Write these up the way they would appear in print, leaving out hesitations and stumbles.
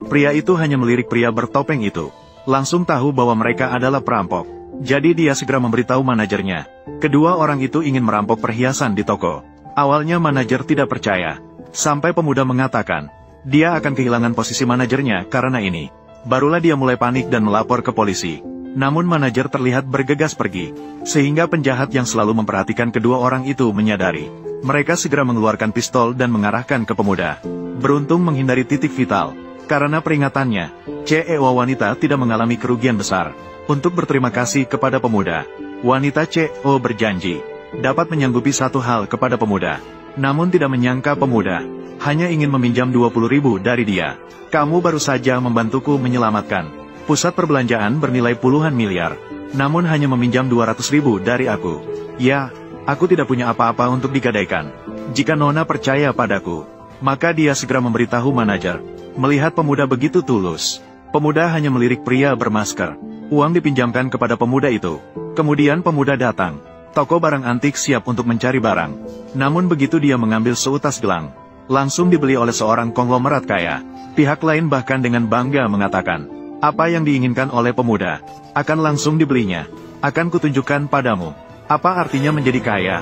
Pria itu hanya melirik pria bertopeng itu. Langsung tahu bahwa mereka adalah perampok. Jadi dia segera memberitahu manajernya. Kedua orang itu ingin merampok perhiasan di toko. Awalnya manajer tidak percaya. Sampai pemuda mengatakan, dia akan kehilangan posisi manajernya karena ini. Barulah dia mulai panik dan melapor ke polisi. Namun manajer terlihat bergegas pergi. Sehingga penjahat yang selalu memperhatikan kedua orang itu menyadari. Mereka segera mengeluarkan pistol dan mengarahkan ke pemuda. Beruntung menghindari titik vital. Karena peringatannya, CEO wanita tidak mengalami kerugian besar. Untuk berterima kasih kepada pemuda, wanita CEO berjanji dapat menyanggupi satu hal kepada pemuda. Namun tidak menyangka pemuda hanya ingin meminjam 20.000 dari dia. Kamu baru saja membantuku menyelamatkan pusat perbelanjaan bernilai puluhan miliar. Namun hanya meminjam 200.000 dari aku. Ya, aku tidak punya apa-apa untuk digadaikan. Jika Nona percaya padaku, maka dia segera memberitahu manajer. Melihat pemuda begitu tulus, pemuda hanya melirik pria bermasker. Uang dipinjamkan kepada pemuda itu. Kemudian pemuda datang. Toko barang antik siap untuk mencari barang. Namun begitu dia mengambil seutas gelang, langsung dibeli oleh seorang konglomerat kaya. Pihak lain bahkan dengan bangga mengatakan, apa yang diinginkan oleh pemuda akan langsung dibelinya. Akan kutunjukkan padamu apa artinya menjadi kaya.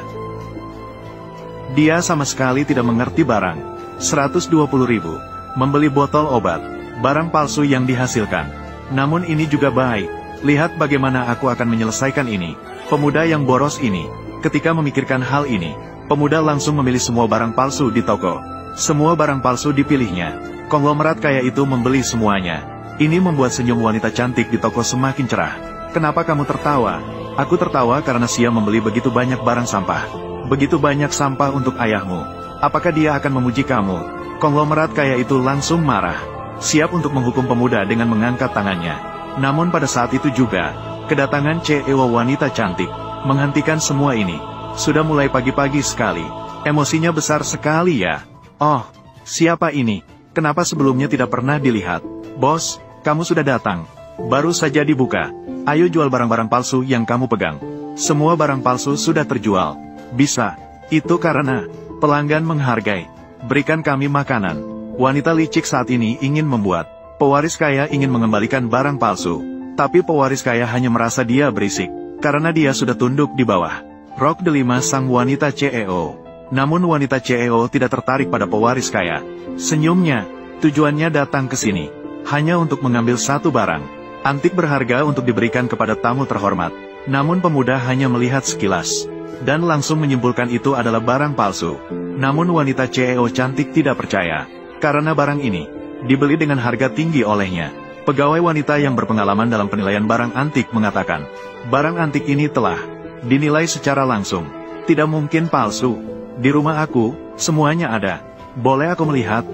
Dia sama sekali tidak mengerti barang. 120.000. Membeli botol obat, barang palsu yang dihasilkan. Namun ini juga baik. Lihat bagaimana aku akan menyelesaikan ini. Pemuda yang boros ini, ketika memikirkan hal ini, pemuda langsung memilih semua barang palsu di toko. Semua barang palsu dipilihnya. Konglomerat kaya itu membeli semuanya. Ini membuat senyum wanita cantik di toko semakin cerah. Kenapa kamu tertawa? Aku tertawa karena Sia membeli begitu banyak barang sampah. Begitu banyak sampah untuk ayahmu. Apakah dia akan memuji kamu? Konglomerat kaya itu langsung marah. Siap untuk menghukum pemuda dengan mengangkat tangannya. Namun pada saat itu juga, kedatangan CEO wanita cantik menghentikan semua ini. Sudah mulai pagi-pagi sekali. Emosinya besar sekali ya. Oh, siapa ini? Kenapa sebelumnya tidak pernah dilihat? Bos, kamu sudah datang. Baru saja dibuka. Ayo jual barang-barang palsu yang kamu pegang. Semua barang palsu sudah terjual. Bisa. Itu karena pelanggan menghargai. Berikan kami makanan. Wanita licik saat ini ingin membuat pewaris kaya ingin mengembalikan barang palsu. Tapi pewaris kaya hanya merasa dia berisik. Karena dia sudah tunduk di bawah rok delima sang wanita CEO. Namun wanita CEO tidak tertarik pada pewaris kaya. Senyumnya, tujuannya datang ke sini hanya untuk mengambil satu barang antik berharga untuk diberikan kepada tamu terhormat. Namun pemuda hanya melihat sekilas dan langsung menyimpulkan itu adalah barang palsu. Namun wanita CEO cantik tidak percaya, karena barang ini dibeli dengan harga tinggi olehnya. Pegawai wanita yang berpengalaman dalam penilaian barang antik mengatakan, barang antik ini telah dinilai secara langsung. Tidak mungkin palsu. Di rumah aku, semuanya ada. Boleh aku melihat?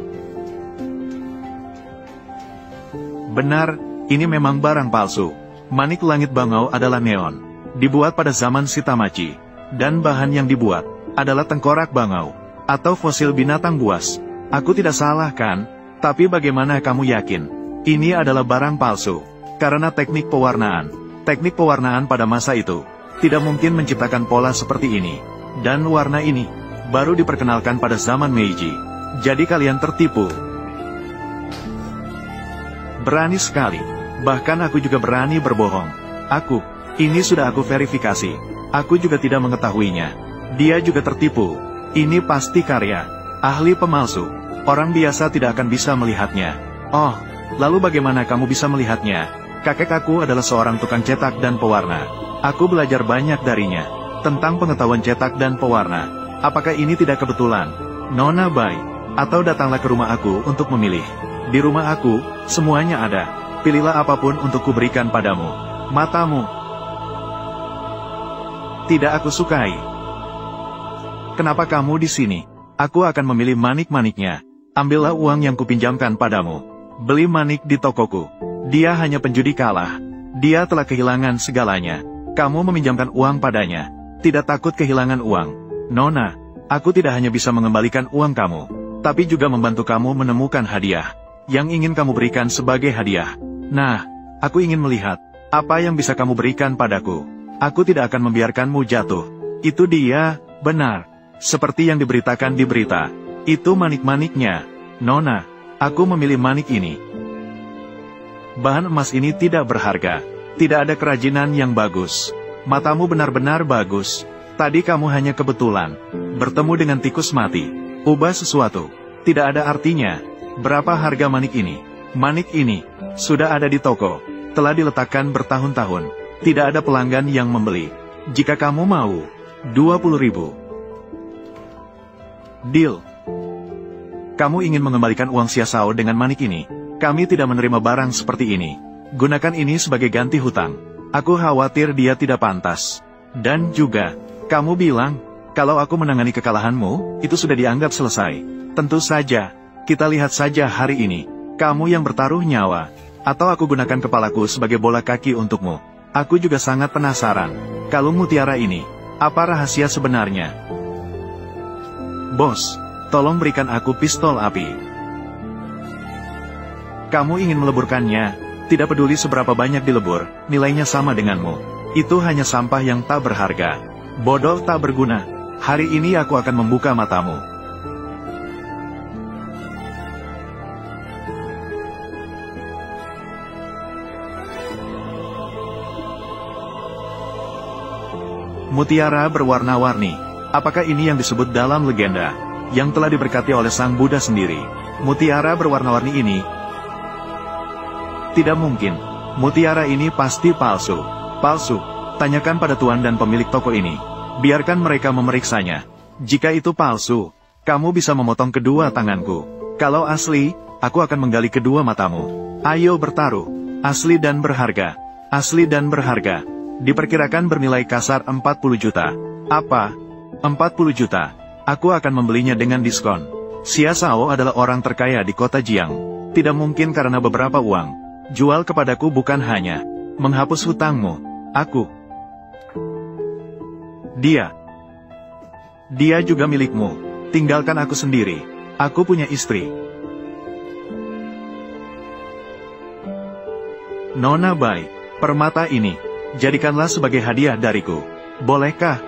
Benar, ini memang barang palsu. Manik langit bangau adalah neon. Dibuat pada zaman Shitamachi. Dan bahan yang dibuat adalah tengkorak bangau atau fosil binatang buas. Aku tidak salah kan? Tapi bagaimana kamu yakin ini adalah barang palsu? Karena teknik pewarnaan. Teknik pewarnaan pada masa itu tidak mungkin menciptakan pola seperti ini. Dan warna ini baru diperkenalkan pada zaman Meiji. Jadi kalian tertipu. Berani sekali. Bahkan aku juga berani berbohong. Ini sudah aku verifikasi. Aku juga tidak mengetahuinya. Dia juga tertipu. Ini pasti karya ahli pemalsu. Orang biasa tidak akan bisa melihatnya. Oh, lalu bagaimana kamu bisa melihatnya? Kakek aku adalah seorang tukang cetak dan pewarna. Aku belajar banyak darinya tentang pengetahuan cetak dan pewarna. Apakah ini tidak kebetulan? Nona Bai, atau datanglah ke rumah aku untuk memilih. Di rumah aku, semuanya ada. Pilihlah apapun untuk kuberikan padamu. Matamu tidak aku sukai. Kenapa kamu di sini? Aku akan memilih manik-maniknya. Ambillah uang yang kupinjamkan padamu. Beli manik di tokoku. Dia hanya penjudi kalah. Dia telah kehilangan segalanya. Kamu meminjamkan uang padanya. Tidak takut kehilangan uang. Nona, aku tidak hanya bisa mengembalikan uang kamu, tapi juga membantu kamu menemukan hadiah yang ingin kamu berikan sebagai hadiah. Nah, aku ingin melihat apa yang bisa kamu berikan padaku. Aku tidak akan membiarkanmu jatuh. Itu dia, benar. Seperti yang diberitakan di berita. Itu manik-maniknya. Nona, aku memilih manik ini. Bahan emas ini tidak berharga. Tidak ada kerajinan yang bagus. Matamu benar-benar bagus. Tadi kamu hanya kebetulan bertemu dengan tikus mati. Ubah sesuatu. Tidak ada artinya. Berapa harga manik ini? Manik ini sudah ada di toko. Telah diletakkan bertahun-tahun. Tidak ada pelanggan yang membeli. Jika kamu mau, 20.000. Deal. Kamu ingin mengembalikan uang Xiao dengan manik ini? Kami tidak menerima barang seperti ini. Gunakan ini sebagai ganti hutang. Aku khawatir dia tidak pantas. Dan juga, kamu bilang, kalau aku menangani kekalahanmu, itu sudah dianggap selesai. Tentu saja, kita lihat saja hari ini. Kamu yang bertaruh nyawa. Atau aku gunakan kepalaku sebagai bola kaki untukmu. Aku juga sangat penasaran. Kalung mutiara ini, apa rahasia sebenarnya? Bos, tolong berikan aku pistol api. Kamu ingin meleburkannya? Tidak peduli seberapa banyak dilebur, nilainya sama denganmu. Itu hanya sampah yang tak berharga. Bodoh tak berguna. Hari ini aku akan membuka matamu. Mutiara berwarna-warni. Apakah ini yang disebut dalam legenda, yang telah diberkati oleh Sang Buddha sendiri? Mutiara berwarna-warni ini tidak mungkin. Mutiara ini pasti palsu. Palsu. Tanyakan pada tuan dan pemilik toko ini. Biarkan mereka memeriksanya. Jika itu palsu, kamu bisa memotong kedua tanganku. Kalau asli, aku akan menggali kedua matamu. Ayo bertaruh. Asli dan berharga. Asli dan berharga. Diperkirakan bernilai kasar 40 juta. Apa? 40 juta. Aku akan membelinya dengan diskon. Xiao adalah orang terkaya di kota Jiang. Tidak mungkin karena beberapa uang. Jual kepadaku bukan hanya menghapus hutangmu. Aku. Dia juga milikmu. Tinggalkan aku sendiri. Aku punya istri. Nona Bai, permata ini jadikanlah sebagai hadiah dariku. Bolehkah?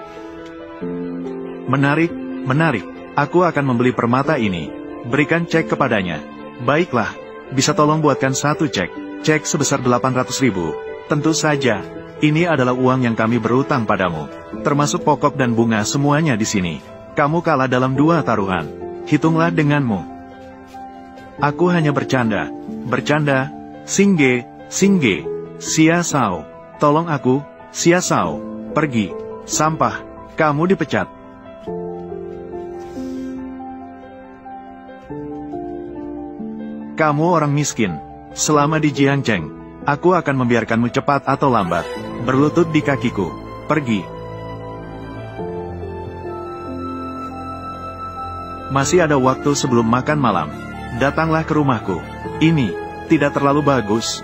Menarik, menarik. Aku akan membeli permata ini. Berikan cek kepadanya. Baiklah, bisa tolong buatkan satu cek. Cek sebesar 800.000. Tentu saja, ini adalah uang yang kami berutang padamu. Termasuk pokok dan bunga semuanya di sini. Kamu kalah dalam 2 taruhan. Hitunglah denganmu. Aku hanya bercanda. Bercanda. Singge, Singge. Xiao. Tolong aku, Xiao. Pergi. Sampah. Kamu dipecat. Kamu orang miskin. Selama di Jiangcheng, aku akan membiarkanmu cepat atau lambat berlutut di kakiku. Pergi. Masih ada waktu sebelum makan malam. Datanglah ke rumahku. Ini tidak terlalu bagus.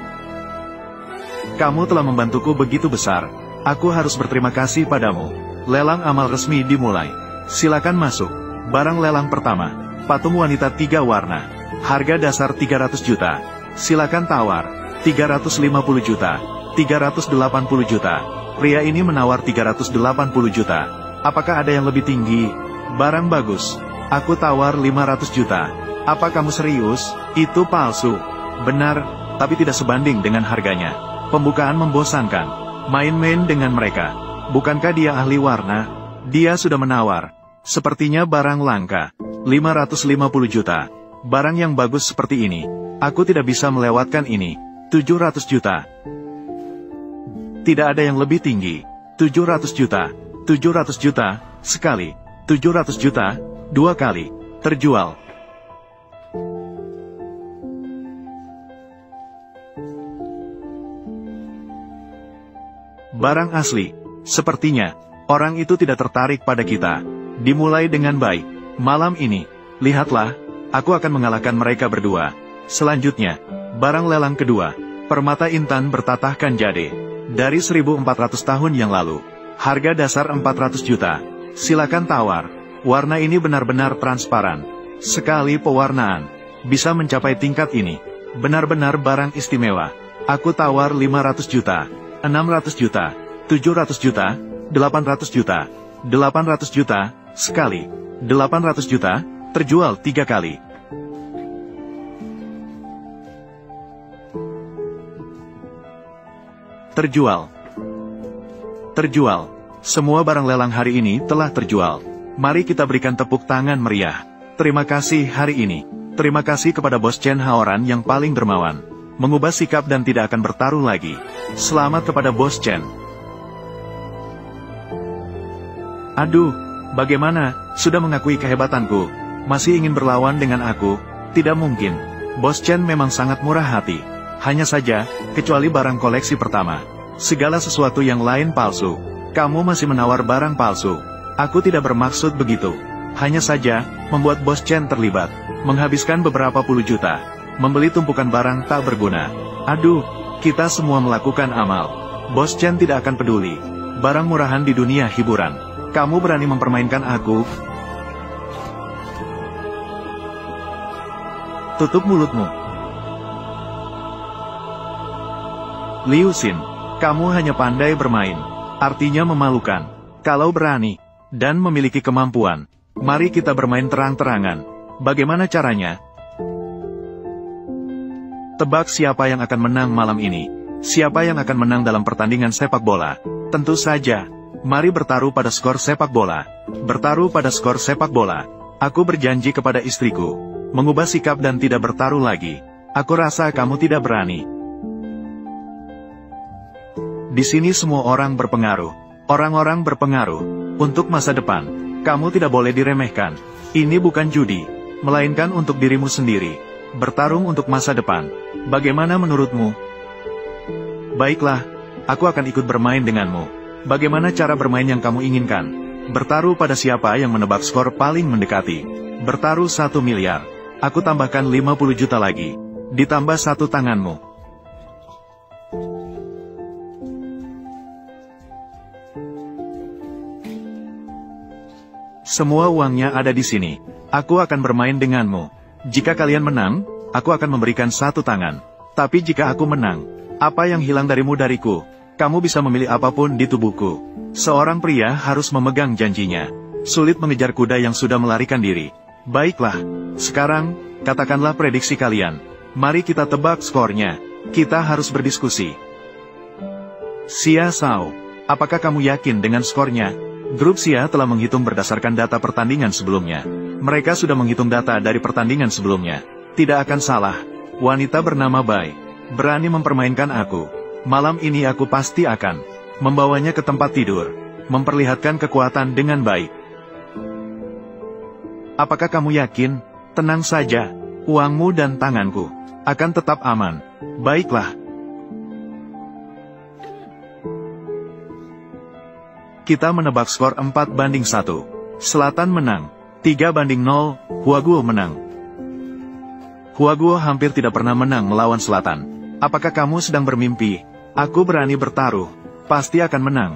Kamu telah membantuku begitu besar. Aku harus berterima kasih padamu. Lelang amal resmi dimulai. Silakan masuk. Barang lelang pertama. Patung wanita 3 warna. Harga dasar 300 juta. Silakan tawar. 350 juta. 380 juta. Pria ini menawar 380 juta. Apakah ada yang lebih tinggi? Barang bagus. Aku tawar 500 juta. Apa kamu serius? Itu palsu. Benar, tapi tidak sebanding dengan harganya. Pembukaan membosankan. Main-main dengan mereka. Bukankah dia ahli warna? Dia sudah menawar. Sepertinya barang langka. 550 juta. Barang yang bagus seperti ini. Aku tidak bisa melewatkan ini. 700 juta. Tidak ada yang lebih tinggi. 700 juta. 700 juta. Sekali. 700 juta. 2 kali. Terjual. Barang asli. Sepertinya, orang itu tidak tertarik pada kita. Dimulai dengan baik. Malam ini, lihatlah, aku akan mengalahkan mereka berdua. Selanjutnya, barang lelang kedua. Permata intan bertatahkan jade. Dari 1400 tahun yang lalu. Harga dasar 400 juta. Silakan tawar. Warna ini benar-benar transparan. Sekali pewarnaan. Bisa mencapai tingkat ini. Benar-benar barang istimewa. Aku tawar 500 juta. 600 juta. 700 juta. 800 juta. 800 juta. Sekali. 800 juta. Terjual 3 kali. Terjual. Terjual. Semua barang lelang hari ini telah terjual. Mari kita berikan tepuk tangan meriah. Terima kasih hari ini. Terima kasih kepada Bos Chen Haoran yang paling dermawan. Mengubah sikap dan tidak akan bertaruh lagi. Selamat kepada Bos Chen. Aduh, bagaimana, sudah mengakui kehebatanku. Masih ingin berlawan dengan aku? Tidak mungkin. Bos Chen memang sangat murah hati. Hanya saja, kecuali barang koleksi pertama. Segala sesuatu yang lain palsu. Kamu masih menawar barang palsu. Aku tidak bermaksud begitu. Hanya saja, membuat Bos Chen terlibat. Menghabiskan beberapa puluh juta. Membeli tumpukan barang tak berguna. Aduh, kita semua melakukan amal. Bos Chen tidak akan peduli. Barang murahan di dunia hiburan. Kamu berani mempermainkan aku? Tutup mulutmu. Liu Xin, kamu hanya pandai bermain. Artinya memalukan. Kalau berani, dan memiliki kemampuan, mari kita bermain terang-terangan. Bagaimana caranya? Tebak siapa yang akan menang malam ini. Siapa yang akan menang dalam pertandingan sepak bola? Tentu saja. Mari bertaruh pada skor sepak bola. Bertaruh pada skor sepak bola. Aku berjanji kepada istriku. Mengubah sikap dan tidak bertaruh lagi. Aku rasa kamu tidak berani. Di sini semua orang berpengaruh. Orang-orang berpengaruh. Untuk masa depan. Kamu tidak boleh diremehkan. Ini bukan judi. Melainkan untuk dirimu sendiri. Bertarung untuk masa depan. Bagaimana menurutmu? Baiklah. Aku akan ikut bermain denganmu. Bagaimana cara bermain yang kamu inginkan? Bertaruh pada siapa yang menebak skor paling mendekati. Bertaruh 1 miliar. Aku tambahkan 50 juta lagi. Ditambah 1 tanganmu. Semua uangnya ada di sini. Aku akan bermain denganmu. Jika kalian menang, aku akan memberikan 1 tangan. Tapi jika aku menang, apa yang hilang darimu dariku? Kamu bisa memilih apapun di tubuhku. Seorang pria harus memegang janjinya. Sulit mengejar kuda yang sudah melarikan diri. Baiklah, sekarang, katakanlah prediksi kalian. Mari kita tebak skornya. Kita harus berdiskusi. Xia Sao, apakah kamu yakin dengan skornya? Grup Xia telah menghitung berdasarkan data pertandingan sebelumnya. Mereka sudah menghitung data dari pertandingan sebelumnya. Tidak akan salah. Wanita bernama Bai berani mempermainkan aku. Malam ini aku pasti akan membawanya ke tempat tidur. Memperlihatkan kekuatan dengan baik. Apakah kamu yakin? Tenang saja. Uangmu dan tanganku akan tetap aman. Baiklah. Kita menebak skor 4-1. Selatan menang. 3-0, Huaguo menang. Huaguo hampir tidak pernah menang melawan Selatan. Apakah kamu sedang bermimpi? Aku berani bertaruh. Pasti akan menang.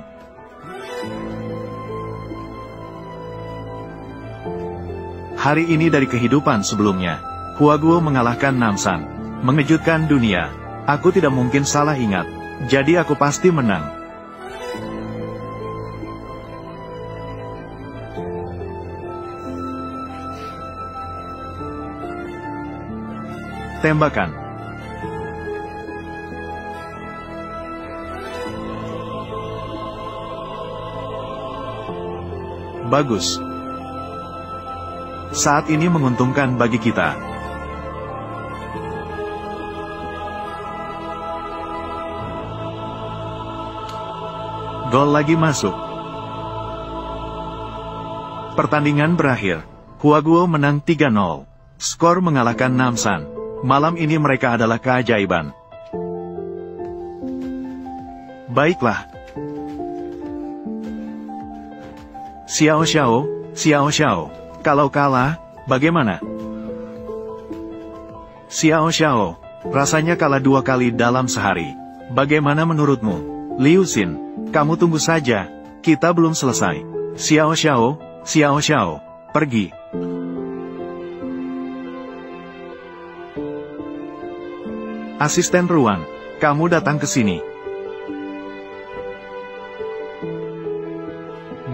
Hari ini dari kehidupan sebelumnya. Huaguo mengalahkan Namsan. Mengejutkan dunia. Aku tidak mungkin salah ingat. Jadi aku pasti menang. Tembakan. Bagus. Saat ini menguntungkan bagi kita. Gol lagi masuk. Pertandingan berakhir. Huaguo menang 3-0. Skor mengalahkan Namsan. Malam ini mereka adalah keajaiban. Baiklah. Xiao Xiao, kalau kalah, bagaimana? Xiao Xiao, rasanya kalah 2 kali dalam sehari. Bagaimana menurutmu? Liu Xin, kamu tunggu saja, kita belum selesai. Xiao Xiao, pergi. Asisten ruang, kamu datang ke sini.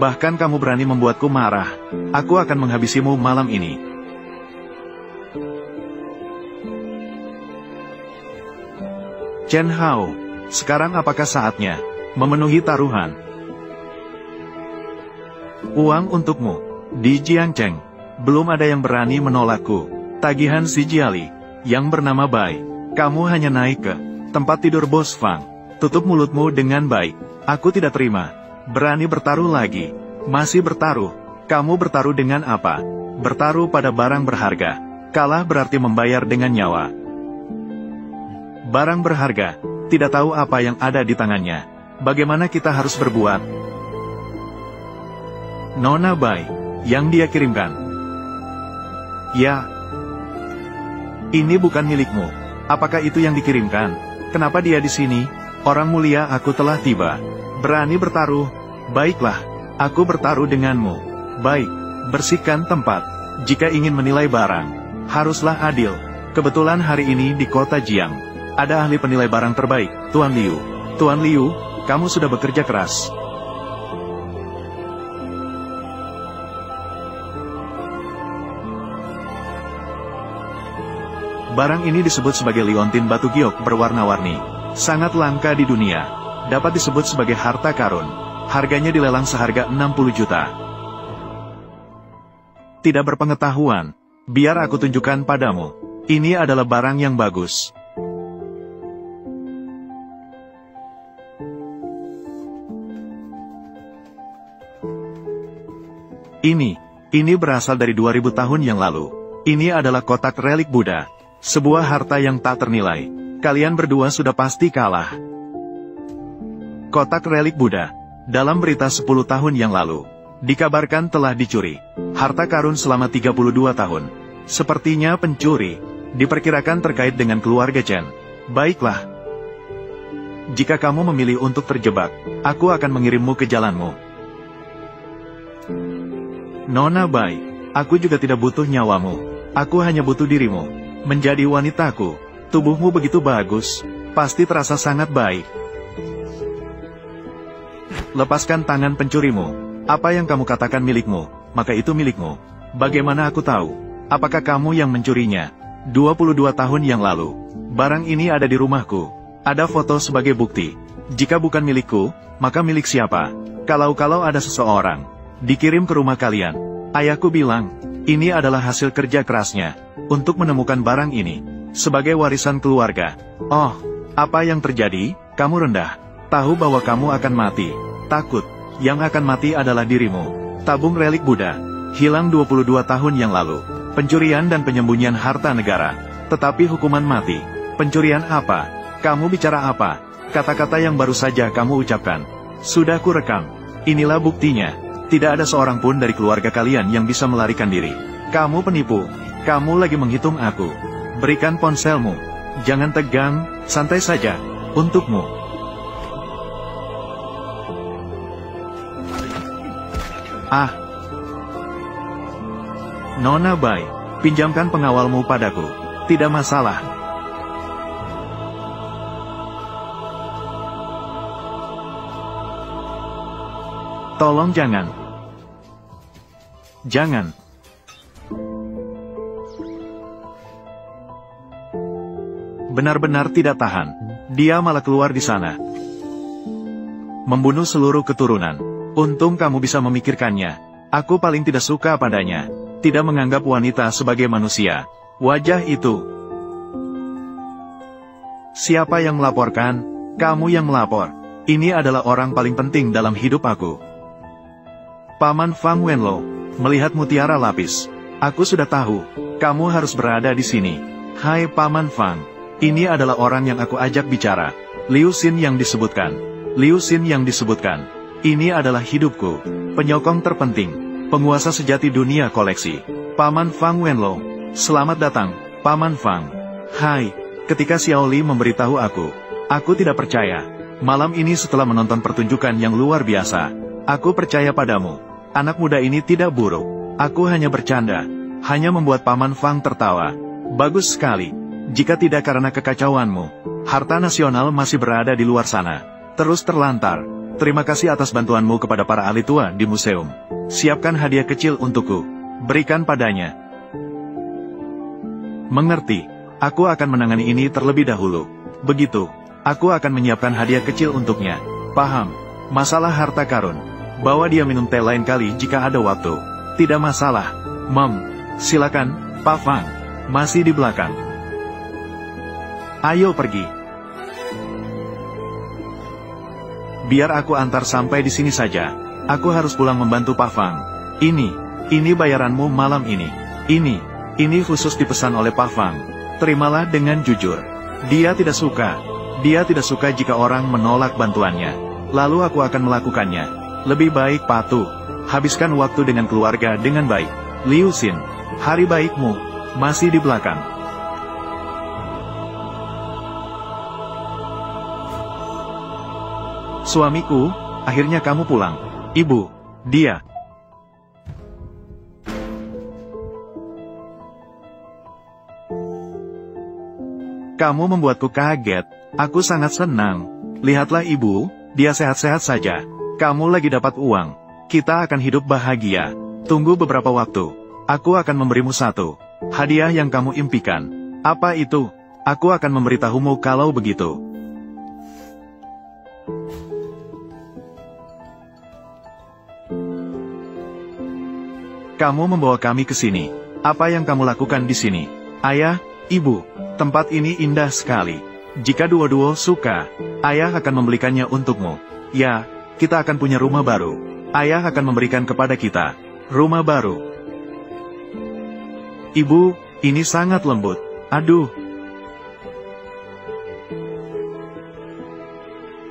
Bahkan kamu berani membuatku marah. Aku akan menghabisimu malam ini. Chen Hao, Sekarang apakah saatnya memenuhi taruhan? Uang untukmu, Di Jiangcheng. Belum ada yang berani menolakku. Tagihan si Jiali, yang bernama Bai. Kamu hanya naik ke tempat tidur Bos Fang. Tutup mulutmu dengan baik. Aku tidak terima. Berani bertaruh lagi. Masih bertaruh. Kamu bertaruh dengan apa? Bertaruh pada barang berharga. Kalah berarti membayar dengan nyawa. Barang berharga, tidak tahu apa yang ada di tangannya. Bagaimana kita harus berbuat? Nona Bai, yang dia kirimkan. Ya. Ini bukan milikmu. Apakah itu yang dikirimkan? Kenapa dia di sini? Orang mulia, aku telah tiba. Berani bertaruh? Baiklah, aku bertaruh denganmu. Baik, bersihkan tempat. Jika ingin menilai barang, haruslah adil. Kebetulan hari ini di kota Jiang, ada ahli penilai barang terbaik, Tuan Liu. Tuan Liu, kamu sudah bekerja keras. Barang ini disebut sebagai liontin batu giok berwarna-warni. Sangat langka di dunia. Dapat disebut sebagai harta karun. Harganya dilelang seharga 60 juta. Tidak berpengetahuan. Biar aku tunjukkan padamu. Ini adalah barang yang bagus. Ini berasal dari 2000 tahun yang lalu. Ini adalah kotak relik Buddha. Sebuah harta yang tak ternilai. Kalian berdua sudah pasti kalah. Kotak relik Buddha. Dalam berita 10 tahun yang lalu, dikabarkan telah dicuri. Harta karun selama 32 tahun. Sepertinya pencuri. Diperkirakan terkait dengan keluarga Chen. Baiklah. Jika kamu memilih untuk terjebak, aku akan mengirimmu ke jalanmu. Nona Bai, aku juga tidak butuh nyawamu. Aku hanya butuh dirimu. Menjadi wanitaku, tubuhmu begitu bagus, pasti terasa sangat baik. Lepaskan tangan pencurimu. Apa yang kamu katakan milikmu, maka itu milikmu. Bagaimana aku tahu? Apakah kamu yang mencurinya? 22 tahun yang lalu. Barang ini ada di rumahku. Ada foto sebagai bukti. Jika bukan milikku, maka milik siapa? Kalau ada seseorang dikirim ke rumah kalian, ayahku bilang, ini adalah hasil kerja kerasnya. Untuk menemukan barang ini, sebagai warisan keluarga. Oh, apa yang terjadi? Kamu rendah. Tahu bahwa kamu akan mati. Takut. Yang akan mati adalah dirimu. Tabung relik Buddha. Hilang 22 tahun yang lalu. Pencurian dan penyembunyian harta negara. Tetapi hukuman mati. Pencurian apa? Kamu bicara apa? Kata-kata yang baru saja kamu ucapkan. Sudah kurekam. Inilah buktinya. Tidak ada seorang pun dari keluarga kalian yang bisa melarikan diri. Kamu penipu. Kamu lagi menghitung aku. Berikan ponselmu. Jangan tegang, santai saja. Untukmu. Ah. Nona Bai, pinjamkan pengawalmu padaku. Tidak masalah. Tolong jangan. Jangan. Benar-benar tidak tahan. Dia malah keluar di sana. Membunuh seluruh keturunan. Untung kamu bisa memikirkannya. Aku paling tidak suka padanya. Tidak menganggap wanita sebagai manusia. Wajah itu. Siapa yang melaporkan? Kamu yang melapor. Ini adalah orang paling penting dalam hidup aku. Paman Fang Wenlo, melihat mutiara lapis. Aku sudah tahu. Kamu harus berada di sini. Hai Paman Fang. Ini adalah orang yang aku ajak bicara. Liu Xin yang disebutkan. Liu Xin yang disebutkan. Ini adalah hidupku. Penyokong terpenting. Penguasa sejati dunia koleksi. Paman Fang Wenlo. Selamat datang, Paman Fang. Hai, ketika Xiao Li memberitahu aku tidak percaya. Malam ini setelah menonton pertunjukan yang luar biasa, aku percaya padamu. Anak muda ini tidak buruk. Aku hanya bercanda. Hanya membuat Paman Fang tertawa. Bagus sekali. Jika tidak karena kekacauanmu, harta nasional masih berada di luar sana. Terus terlantar. Terima kasih atas bantuanmu kepada para ahli tua di museum. Siapkan hadiah kecil untukku. Berikan padanya. Mengerti. Aku akan menangani ini terlebih dahulu. Begitu. Aku akan menyiapkan hadiah kecil untuknya. Paham? Masalah harta karun. Bawa dia minum teh lain kali jika ada waktu. Tidak masalah. Silakan, Pak Fang. Masih di belakang. Ayo pergi. Biar aku antar sampai di sini saja. Aku harus pulang membantu Pak Fang. Ini bayaranmu malam ini. Ini khusus dipesan oleh Pak Fang. Terimalah dengan jujur. Dia tidak suka jika orang menolak bantuannya. Lalu aku akan melakukannya. Lebih baik patuh. Habiskan waktu dengan keluarga dengan baik. Liu Xin, hari baikmu masih di belakang. Suamiku, akhirnya kamu pulang. Ibu, dia. Kamu membuatku kaget. Aku sangat senang. Lihatlah ibu, dia sehat-sehat saja. Kamu lagi dapat uang. Kita akan hidup bahagia. Tunggu beberapa waktu. Aku akan memberimu satu hadiah yang kamu impikan. Apa itu? Aku akan memberitahumu kalau begitu. Kamu membawa kami ke sini. Apa yang kamu lakukan di sini? Ayah, ibu, tempat ini indah sekali. Jika duo-duo suka, ayah akan membelikannya untukmu. Ya, kita akan punya rumah baru. Ayah akan memberikan kepada kita rumah baru. Ibu, ini sangat lembut. Aduh.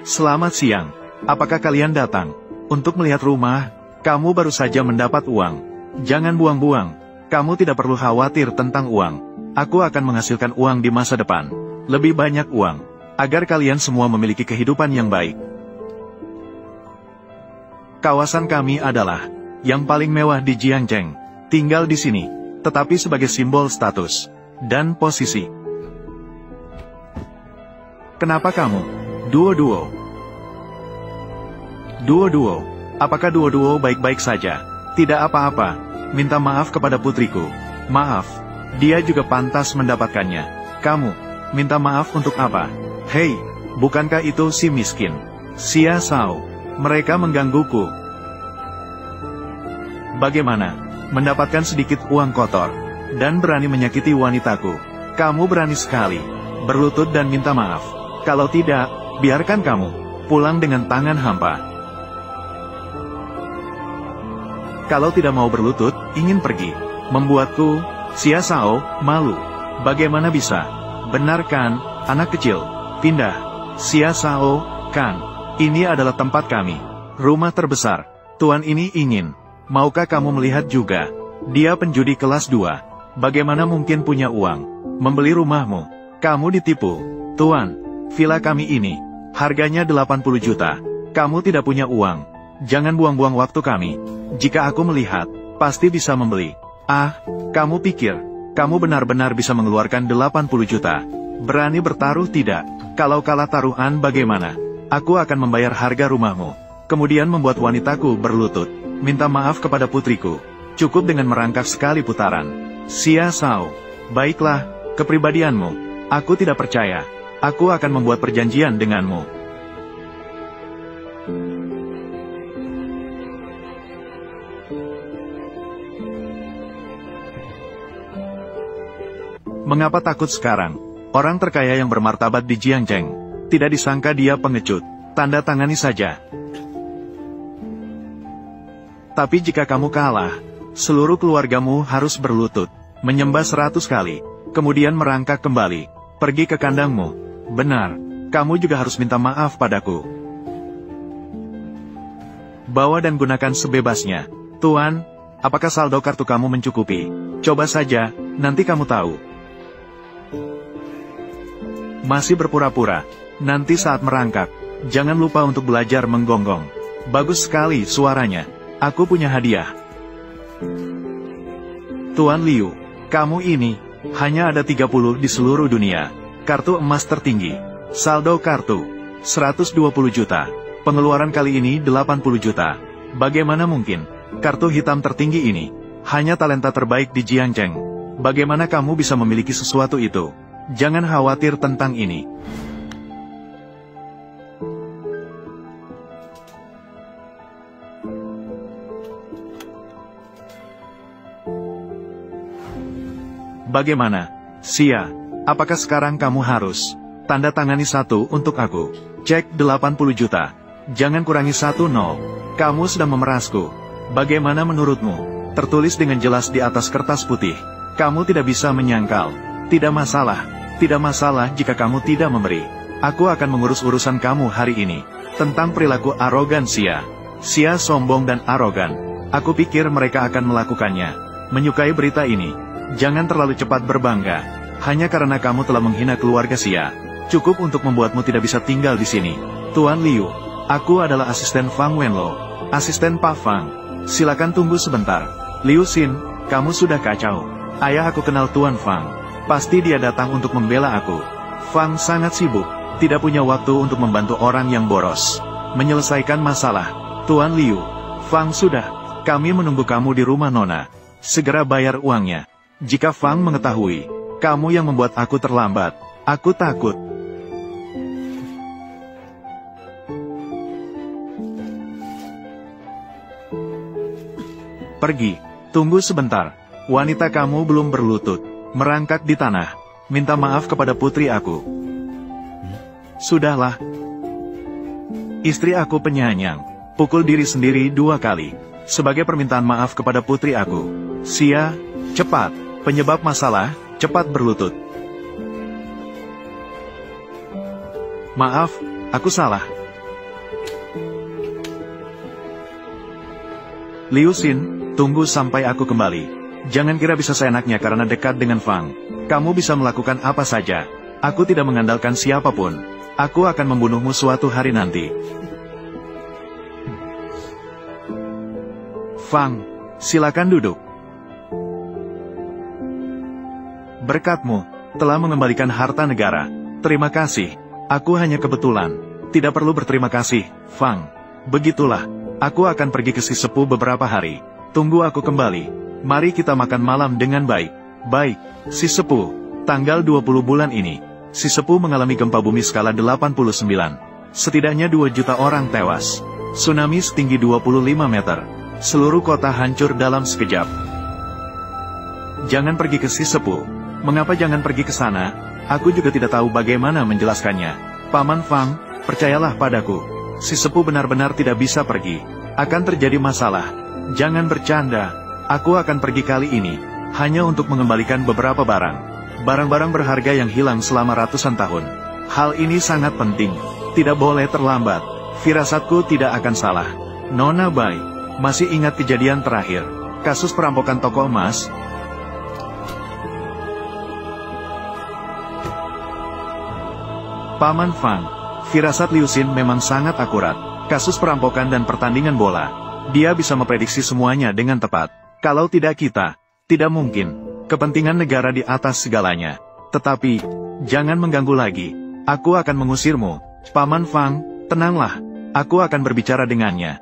Selamat siang. Apakah kalian datang untuk melihat rumah? Kamu baru saja mendapat uang. Jangan buang-buang. Kamu tidak perlu khawatir tentang uang. Aku akan menghasilkan uang di masa depan. Lebih banyak uang. Agar kalian semua memiliki kehidupan yang baik. Kawasan kami adalah yang paling mewah di Jiangzheng. Tinggal di sini, tetapi sebagai simbol status dan posisi. Kenapa kamu? Duo-duo. Apakah duo-duo baik-baik saja? Tidak apa-apa. Minta maaf kepada putriku. Maaf. Dia juga pantas mendapatkannya. Kamu, minta maaf untuk apa? Hei, bukankah itu si miskin? Xia Sao. Mereka menggangguku. Bagaimana? Mendapatkan sedikit uang kotor. Dan berani menyakiti wanitaku. Kamu berani sekali. Berlutut dan minta maaf. Kalau tidak, biarkan kamu pulang dengan tangan hampa. Kalau tidak mau berlutut, ingin pergi. Membuatku, Xia Sao, malu. Bagaimana bisa? Benar kan, anak kecil? Pindah. Xia Sao, kan? Ini adalah tempat kami. Rumah terbesar. Tuan ini ingin. Maukah kamu melihat juga? Dia penjudi kelas 2. Bagaimana mungkin punya uang? Membeli rumahmu. Kamu ditipu. Tuan, villa kami ini. Harganya 80 juta. Kamu tidak punya uang. Jangan buang-buang waktu kami. Jika aku melihat, pasti bisa membeli. Ah, kamu pikir, kamu benar-benar bisa mengeluarkan 80 juta? Berani bertaruh tidak? Kalau kalah taruhan bagaimana? Aku akan membayar harga rumahmu. Kemudian membuat wanitaku berlutut. Minta maaf kepada putriku. Cukup dengan merangkak sekali putaran. Xia Sao. Baiklah, kepribadianmu. Aku tidak percaya. Aku akan membuat perjanjian denganmu. Mengapa takut sekarang? Orang terkaya yang bermartabat di Jiangzheng. Tidak disangka dia pengecut. Tanda tangani saja. Tapi jika kamu kalah, seluruh keluargamu harus berlutut, menyembah 100 kali, kemudian merangkak kembali, pergi ke kandangmu. Benar, kamu juga harus minta maaf padaku. Bawa dan gunakan sebebasnya. Tuan, apakah saldo kartu kamu mencukupi? Coba saja, nanti kamu tahu. Masih berpura-pura. Nanti saat merangkak, jangan lupa untuk belajar menggonggong. Bagus sekali suaranya. Aku punya hadiah. Tuan Liu, kamu ini, hanya ada 30 di seluruh dunia. Kartu emas tertinggi. Saldo kartu, 120 juta. Pengeluaran kali ini 80 juta. Bagaimana mungkin? Kartu hitam tertinggi ini, hanya talenta terbaik di Jiangzheng. Bagaimana kamu bisa memiliki sesuatu itu? Jangan khawatir tentang ini. Bagaimana? Xia, apakah sekarang kamu harus tanda tangani satu untuk aku? Cek 80 juta. Jangan kurangi 1 nol. Kamu sudah memerasku. Bagaimana menurutmu? Tertulis dengan jelas di atas kertas putih. Kamu tidak bisa menyangkal. Tidak masalah. Tidak masalah jika kamu tidak memberi. Aku akan mengurus urusan kamu hari ini. Tentang perilaku arogan Xia. Xia sombong dan arogan. Aku pikir mereka akan melakukannya. Menyukai berita ini. Jangan terlalu cepat berbangga. Hanya karena kamu telah menghina keluarga Xia. Cukup untuk membuatmu tidak bisa tinggal di sini. Tuan Liu, aku adalah asisten Fang Wenlo. Asisten Pak Fang. Silakan tunggu sebentar. Liu Xin, kamu sudah kacau. Ayah aku kenal Tuan Fang. Pasti dia datang untuk membela aku. Fang sangat sibuk. Tidak punya waktu untuk membantu orang yang boros. Menyelesaikan masalah. Tuan Liu, Fang sudah. Kami menunggu kamu di rumah Nona. Segera bayar uangnya. Jika Fang mengetahui, kamu yang membuat aku terlambat. Aku takut. Pergi. Tunggu sebentar. Wanita kamu belum berlutut. Merangkak di tanah. Minta maaf kepada putri aku. Sudahlah. Istri aku penyayang. Pukul diri sendiri 2 kali. Sebagai permintaan maaf kepada putri aku. Xia, cepat. Penyebab masalah, cepat berlutut. Maaf, aku salah. Liu Xin, tunggu sampai aku kembali. Jangan kira bisa seenaknya karena dekat dengan Fang. Kamu bisa melakukan apa saja. Aku tidak mengandalkan siapapun. Aku akan membunuhmu suatu hari nanti. Fang, silakan duduk. Berkatmu telah mengembalikan harta negara. Terima kasih. Aku hanya kebetulan. Tidak perlu berterima kasih, Fang. Begitulah. Aku akan pergi ke si sepuh beberapa hari. Tunggu aku kembali. Mari kita makan malam dengan baik. Baik, si sepuh. Tanggal 20 bulan ini, si sepuh mengalami gempa bumi skala 89. Setidaknya 2 juta orang tewas. Tsunami setinggi 25 meter. Seluruh kota hancur dalam sekejap. Jangan pergi ke si sepuh. Mengapa jangan pergi ke sana? Aku juga tidak tahu bagaimana menjelaskannya. Paman Fang, percayalah padaku. Si sepuh benar-benar tidak bisa pergi. Akan terjadi masalah. Jangan bercanda. Aku akan pergi kali ini. Hanya untuk mengembalikan beberapa barang. Barang-barang berharga yang hilang selama ratusan tahun. Hal ini sangat penting. Tidak boleh terlambat. Firasatku tidak akan salah. Nona Bai, masih ingat kejadian terakhir? Kasus perampokan toko emas? Paman Fang, firasat Liu Xin memang sangat akurat. Kasus perampokan dan pertandingan bola. Dia bisa memprediksi semuanya dengan tepat. Kalau tidak kita, tidak mungkin. Kepentingan negara di atas segalanya. Tetapi, jangan mengganggu lagi. Aku akan mengusirmu. Paman Fang, tenanglah. Aku akan berbicara dengannya.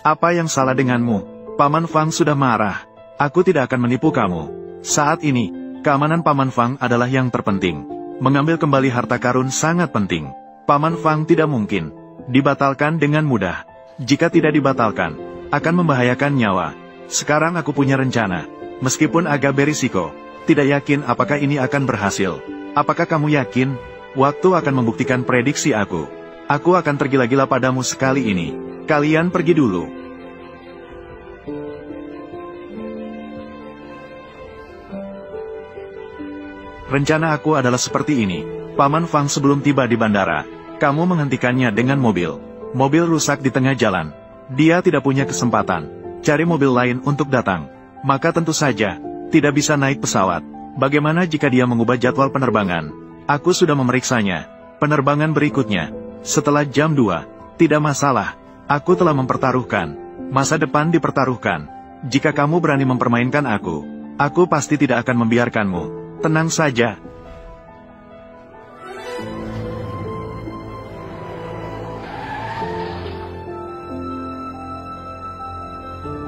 Apa yang salah denganmu? Paman Fang sudah marah. Aku tidak akan menipu kamu. Saat ini, keamanan Paman Fang adalah yang terpenting. Mengambil kembali harta karun sangat penting. Paman Fang tidak mungkin dibatalkan dengan mudah. Jika tidak dibatalkan, akan membahayakan nyawa. Sekarang aku punya rencana. Meskipun agak berisiko, tidak yakin apakah ini akan berhasil. Apakah kamu yakin? Waktu akan membuktikan prediksi aku. Aku akan tergila-gila padamu sekali ini. Kalian pergi dulu. Rencana aku adalah seperti ini. Paman Fang sebelum tiba di bandara, kamu menghentikannya dengan mobil. Mobil rusak di tengah jalan. Dia tidak punya kesempatan. Cari mobil lain untuk datang. Maka tentu saja, tidak bisa naik pesawat. Bagaimana jika dia mengubah jadwal penerbangan? Aku sudah memeriksanya. Penerbangan berikutnya, setelah jam 2, tidak masalah. Aku telah mempertaruhkan. Masa depan dipertaruhkan. Jika kamu berani mempermainkan aku pasti tidak akan membiarkanmu. Tenang saja.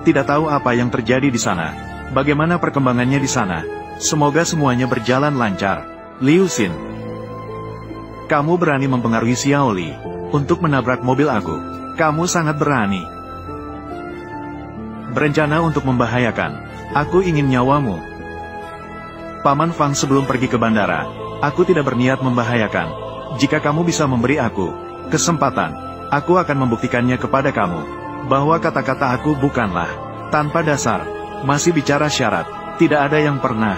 Tidak tahu apa yang terjadi di sana. Bagaimana perkembangannya di sana? Semoga semuanya berjalan lancar. Liu Xin, kamu berani mempengaruhi Xiao Li untuk menabrak mobil aku. Kamu sangat berani. Berencana untuk membahayakan. Aku ingin nyawamu. Paman Fang sebelum pergi ke bandara, aku tidak berniat membahayakan. Jika kamu bisa memberi aku kesempatan, aku akan membuktikannya kepada kamu, bahwa kata-kata aku bukanlah tanpa dasar. Masih bicara syarat, tidak ada yang pernah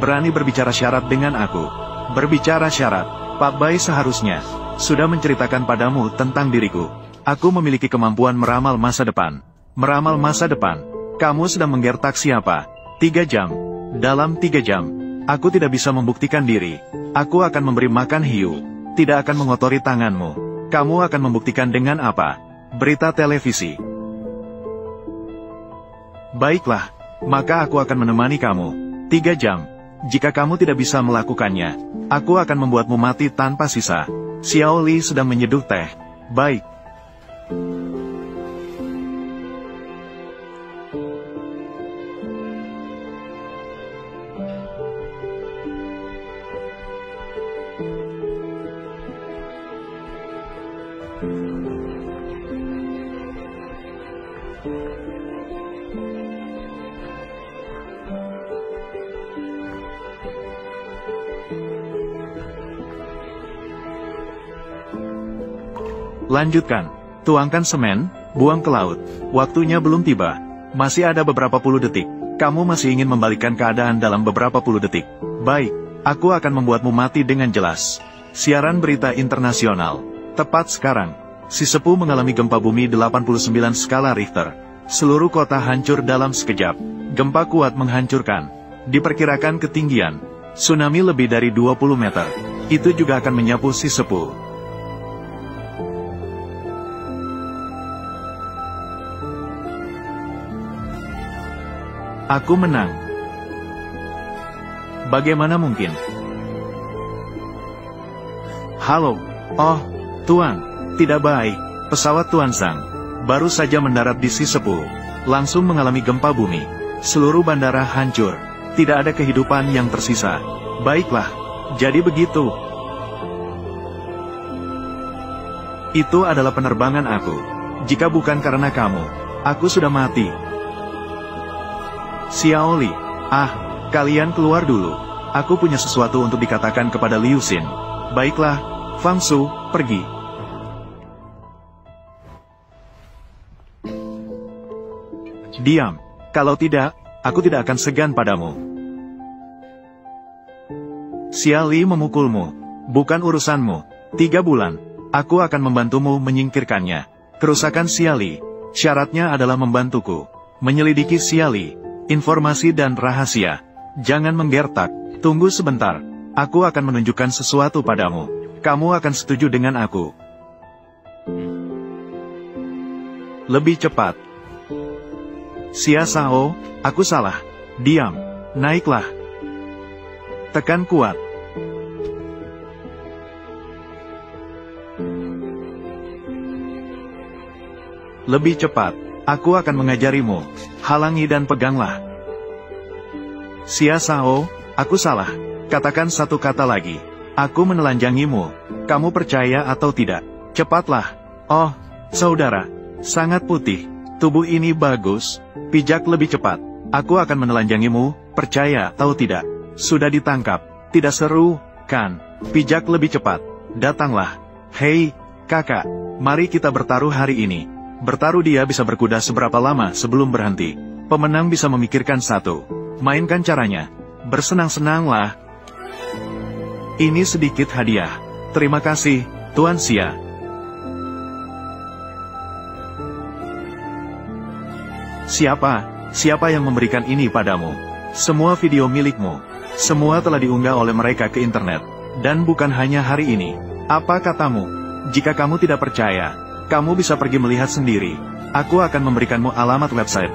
berani berbicara syarat dengan aku. Berbicara syarat, Pak Bai seharusnya sudah menceritakan padamu tentang diriku. Aku memiliki kemampuan meramal masa depan. Meramal masa depan. Kamu sedang menggertak siapa? 3 jam. Dalam 3 jam, aku tidak bisa membuktikan diri. Aku akan memberi makan hiu, tidak akan mengotori tanganmu. Kamu akan membuktikan dengan apa? Berita televisi. Baiklah, maka aku akan menemani kamu 3 jam. Jika kamu tidak bisa melakukannya, aku akan membuatmu mati tanpa sisa. Xiao Li sedang menyeduh teh. Baik. Lanjutkan. Tuangkan semen, buang ke laut. Waktunya belum tiba. Masih ada beberapa puluh detik. Kamu masih ingin membalikkan keadaan dalam beberapa puluh detik. Baik, aku akan membuatmu mati dengan jelas. Siaran berita internasional. Tepat sekarang, si Sepu mengalami gempa bumi 89 skala Richter. Seluruh kota hancur dalam sekejap. Gempa kuat menghancurkan. Diperkirakan ketinggian tsunami lebih dari 20 meter. Itu juga akan menyapu si Sepu. Aku menang. Bagaimana mungkin? Halo. Oh, Tuan. Tidak baik. Pesawat Tuan Zhang baru saja mendarat di si Sepu. Langsung mengalami gempa bumi. Seluruh bandara hancur. Tidak ada kehidupan yang tersisa. Baiklah. Jadi begitu. Itu adalah penerbangan aku. Jika bukan karena kamu, aku sudah mati. Xiao Li, kalian keluar dulu. Aku punya sesuatu untuk dikatakan kepada Liu Xin. Baiklah, Fang Su, pergi. Diam. Kalau tidak, aku tidak akan segan padamu. Xiao Li memukulmu. Bukan urusanmu. 3 bulan. Aku akan membantumu menyingkirkannya. Kerusakan Xiao Li. Syaratnya adalah membantuku menyelidiki Xiao Li. Informasi dan rahasia. Jangan menggertak. Tunggu sebentar. Aku akan menunjukkan sesuatu padamu. Kamu akan setuju dengan aku. Lebih cepat. Xia Sao, aku salah. Diam. Naiklah. Tekan kuat. Lebih cepat. Aku akan mengajarimu. Halangi dan peganglah. Xia Sao, aku salah. Katakan satu kata lagi. Aku menelanjangimu. Kamu percaya atau tidak? Cepatlah. Oh, saudara. Sangat putih. Tubuh ini bagus. Pijak lebih cepat. Aku akan menelanjangimu, percaya atau tidak. Sudah ditangkap. Tidak seru, kan? Pijak lebih cepat. Datanglah. Hei, kakak. Mari kita bertaruh hari ini. Bertaruh dia bisa berkuda seberapa lama sebelum berhenti. Pemenang bisa memikirkan satu. Mainkan caranya. Bersenang-senanglah. Ini sedikit hadiah. Terima kasih, Tuan Xia. Siapa yang memberikan ini padamu? Semua video milikmu. Semua telah diunggah oleh mereka ke internet. Dan bukan hanya hari ini. Apa katamu? Jika kamu tidak percaya, kamu bisa pergi melihat sendiri. Aku akan memberikanmu alamat website.